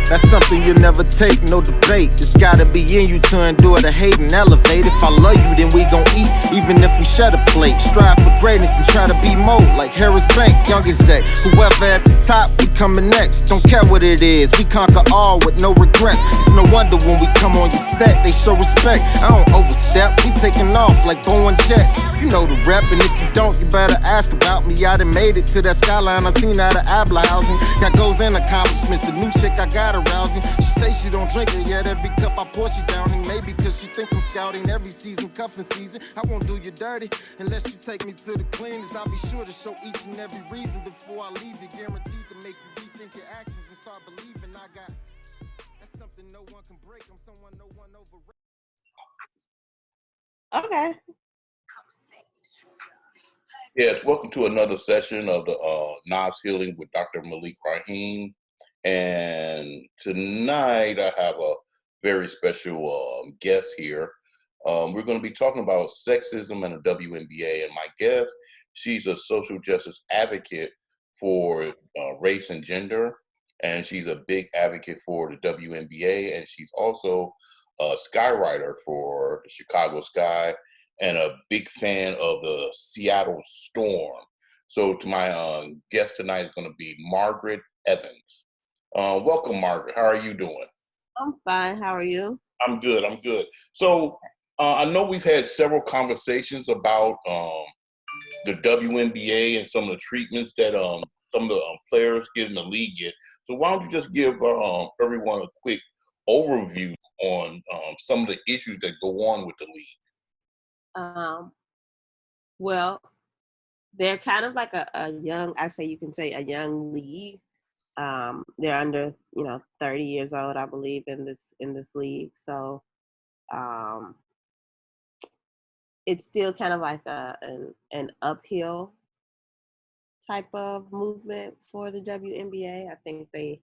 That's something you'll never take, no debate. It's gotta be in you to endure the hate and elevate. If I love you, then we gon' eat, even if we share the plate. Strive for greatness and try to be more like Harris Bank, young exec. Whoever at the top, we coming next. Don't care what it is, we conquer all with no regrets. It's no wonder when we come on your set, they show respect. I don't overstep, we taking off like Boeing jets. You know the rep, and if you don't, you better ask about me. I done made it to that skyline, I seen out of Abla housing. Got goals and accomplishments, the new chick I got arousing. She say she don't drink it yet, every cup I pour she downing. Maybe cause she think I'm scouting every season, cuffing season. I won't do you dirty unless you take me to the cleaners. I'll be sure to show each and every reason before I leave you. Guaranteed to make you rethink your actions and start believing I got. That's something no one can break. I'm someone no one overrates. Okay. Yes, welcome to another session of the Knobs Healing with Dr. Malik Raheem. And tonight I have a very special guest here. We're going to be talking about sexism and the WNBA. And my guest, she's a social justice advocate for race and gender. And she's a big advocate for the WNBA. And she's also a skywriter for the Chicago Sky and a big fan of the Seattle Storm. So to my guest tonight is going to be Margaret Evans. Welcome, Margaret. How are you doing? I'm fine. How are you? I'm good. So I know we've had several conversations about the WNBA and some of the treatments that some of the players get in the league get. So why don't you just give everyone a quick overview on some of the issues that go on with the league? Well, they're kind of like a young, you can say a young league. They're under, 30 years old, I believe, in this league. So it's still kind of like an uphill type of movement for the WNBA. I think they,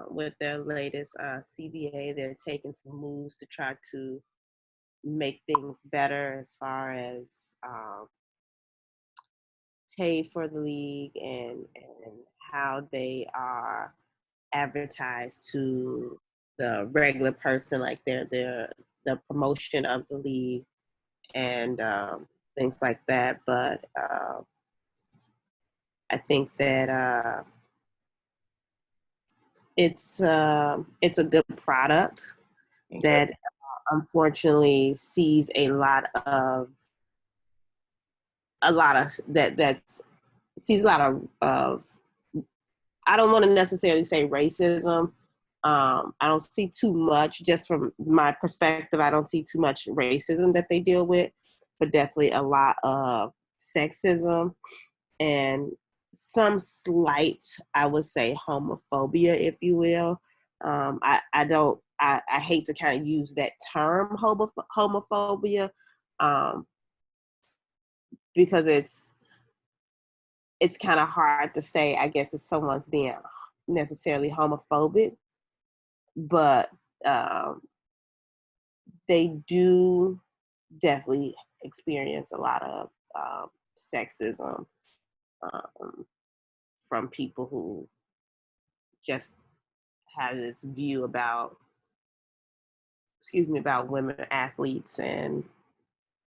with their latest CBA, they're taking some moves to try to make things better as far as pay for the league and how they are advertised to the regular person, like the promotion of the league and things like that. But I think that it's a good product that unfortunately sees a lot of I don't want to necessarily say racism. I don't see too much, just from my perspective, I don't see too much racism that they deal with, but definitely a lot of sexism and some slight, I would say, homophobia, if you will. I hate to kind of use that term, homophobia, because it's kind of hard to say, I guess, if someone's being necessarily homophobic, but they do definitely experience a lot of sexism from people who just have this view about women athletes and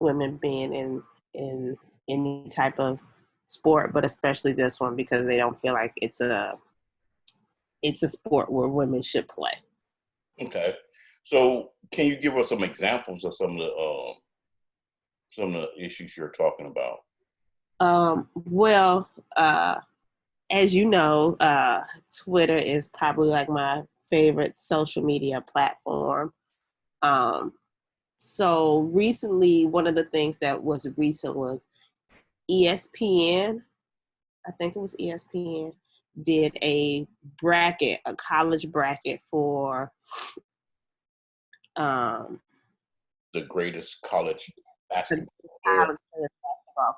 women being in any type of sport, but especially this one, because they don't feel like it's a sport where women should play. Okay, so can you give us some examples of some of the issues you're talking about? Well, as you know, Twitter is probably like my favorite social media platform. So recently, one of the things that was recent was ESPN. I think it was ESPN did a college bracket for The greatest college basketball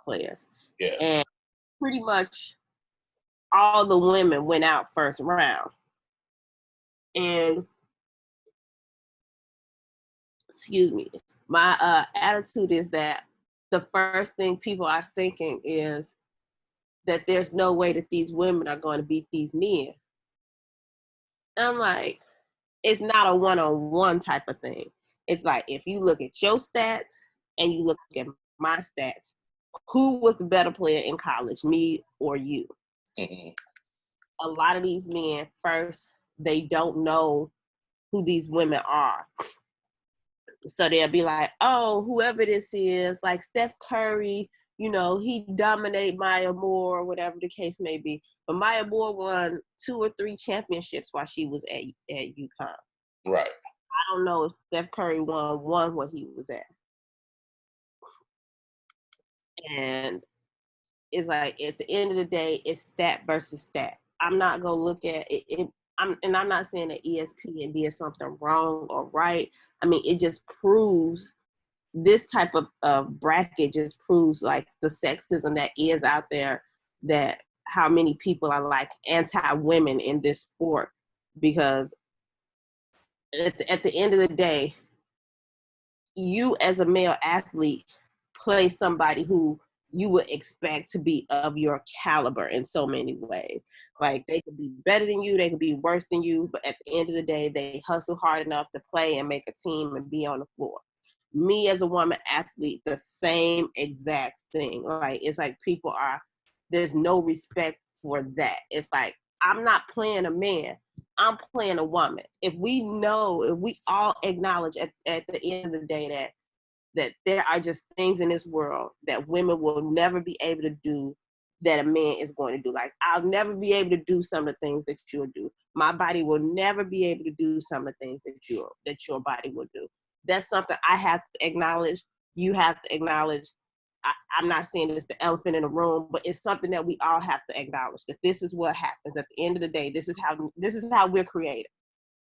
players. Yeah. And pretty much all the women went out first round. And excuse me, my attitude is that the first thing people are thinking is that there's no way that these women are going to beat these men. And I'm like, it's not a one-on-one type of thing. It's like if you look at your stats and you look at my stats, who was the better player in college, me or you? Mm-hmm. A lot of these men, first, they don't know who these women are. So they'll be like, oh, whoever this is, like Steph Curry, you know, he dominate Maya Moore, whatever the case may be. But Maya Moore won 2 or 3 championships while she was at UConn. Right. I don't know if Steph Curry won where he was at. And it's like, at the end of the day, it's stat versus stat. I'm not going to look at it. I'm not saying that ESPN did something wrong or right. I mean, it just proves, this type of bracket just proves like the sexism that is out there, that how many people are like anti-women in this sport, because at the end of the day, you as a male athlete play somebody who you would expect to be of your caliber in so many ways. Like, they could be better than you, they could be worse than you, but at the end of the day, they hustle hard enough to play and make a team and be on the floor. Me as a woman athlete, the same exact thing. Like, it's like there's no respect for that. It's like, I'm not playing a man, I'm playing a woman. If we all acknowledge at the end of the day that there are just things in this world that women will never be able to do that a man is going to do. Like, I'll never be able to do some of the things that you'll do. My body will never be able to do some of the things that your body will do. That's something I have to acknowledge. You have to acknowledge. I'm not saying it's the elephant in the room, but it's something that we all have to acknowledge, that this is what happens. At the end of the day, this is how we're created.